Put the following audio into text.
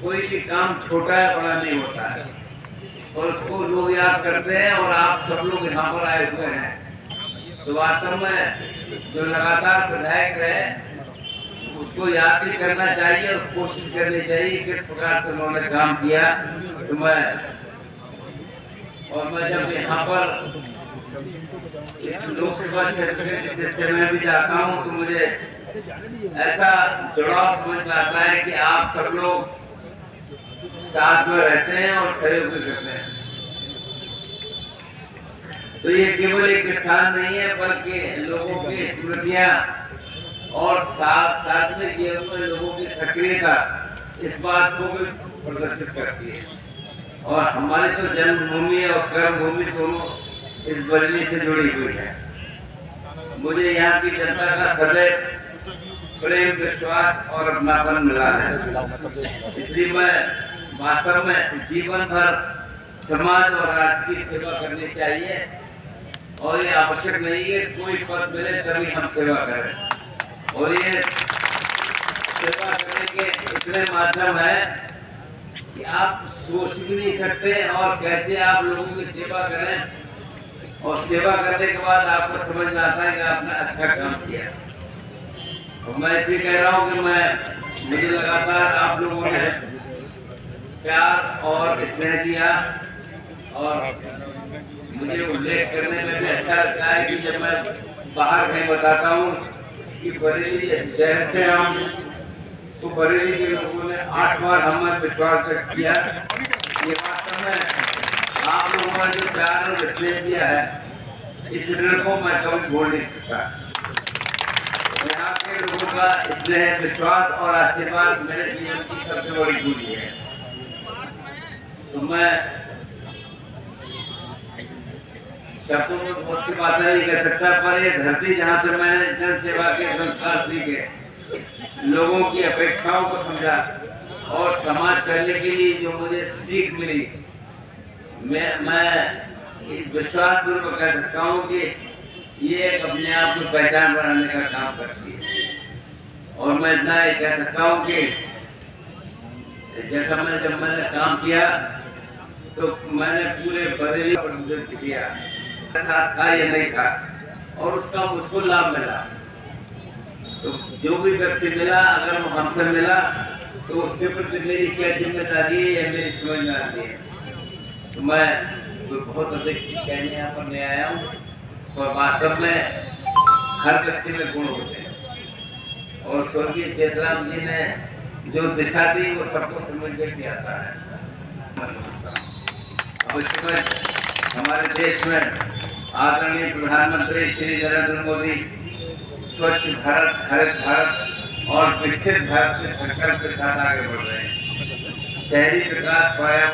कोई भी काम छोटा है बड़ा नहीं होता है, और उसको लोग याद करते हैं। और आप सब लोग यहाँ पर आए हुए हैं, तो वास्तव में जो लगातार विधायक रहे उसको याद भी करना चाहिए और कोशिश करनी चाहिए किस प्रकार से उन्होंने काम किया। तो मैं जब यहाँ पर इस लोकसभा क्षेत्र से मैं भी जाता हूँ तो मुझे ऐसा जुड़ाव समझ में आता है कि आप सब लोग साथ में रहते हैं और सहयोग भी करते हैं। तो ये केवल एक स्थान नहीं है, बल्कि लोगों की स्मृतियां और साथ में जीवन में लोगों की सक्रियता इस बात को भी प्रदर्शित करती है। और हमारी तो जन्मभूमि और कर्मभूमि दोनों इस बरेली से जुड़ी हुई है। मुझे यहाँ की जनता का सदैव प्रेम, विश्वास और अपनापन मिला है। इसलिए मैं वास्तव में जीवन भर समाज और राष्ट्र की सेवा करनी चाहिए। और ये आवश्यक नहीं है कोई पद मिले तभी हम सेवा करें। और ये सेवा करने के इतने माध्यम है कि आप सोच भी नहीं सकते और कैसे आप लोगों की सेवा करें। और सेवा करने के बाद आपको समझ में आता है कि आपने अच्छा काम किया। और मैं इसलिए कह रहा हूँ कि मुझे लगातार आप लोगों ने प्यार और स्नेह दिया। और मुझे उल्लेख करने में भी अच्छा लगता है कि जब मैं बाहर कहीं बताता हूँ कि बरेली शहर से हम, तो बरेली के लोगों ने 8 बार हम पर विश्वास व्यक्त किया। ये वास्तव में आप लोगों ने जो प्यार और स्नेह दिया है, इस ऋण को मैं कभी भूल नहीं सकता। यहाँ के लोगों का स्नेह, विश्वास और आशीर्वाद मेरे जीवन की सबसे बड़ी पूंजी है। तो मैं शब्दों में बहुत सी बातें नहीं कह सकता, पर ये धरती जहाँ से मैंने जन सेवा के संस्कार सीखे, लोगों की अपेक्षाओं को समझा और समाज करने के लिए जो मुझे सीख मिली, मैं विश्वास पूर्वक कह सकता हूँ कि ये अपने आप को पहचान बनाने का काम करती है। और मैं इतना ही कह सकता हूँ कि जब मैंने काम किया तो मैंने पूरे बरेली पर किया, साथ था या नहीं था, और उसका मुझको लाभ मिला। तो जो भी व्यक्ति मिला, अगर वो हमसे मिला तो उसके प्रति मेरी क्या जिम्मेदारी है या मेरी समझ में आती है। तो मैं बहुत अधिक कहने यहाँ पर नहीं आया हूँ। और वास्तव में हर व्यक्ति में गुण होते हैं, और स्वर्गीय चेतराम जी ने जो दिशा दी वो सबको समझ में भी आता है। अब इस समय हमारे देश में आदरणीय प्रधानमंत्री श्री नरेंद्र मोदी स्वच्छ भारत, हरित भारत और विकसित भारत के संकल्प के साथ आगे बढ़ रहे हैं। शहरी विकास, पर्यावरण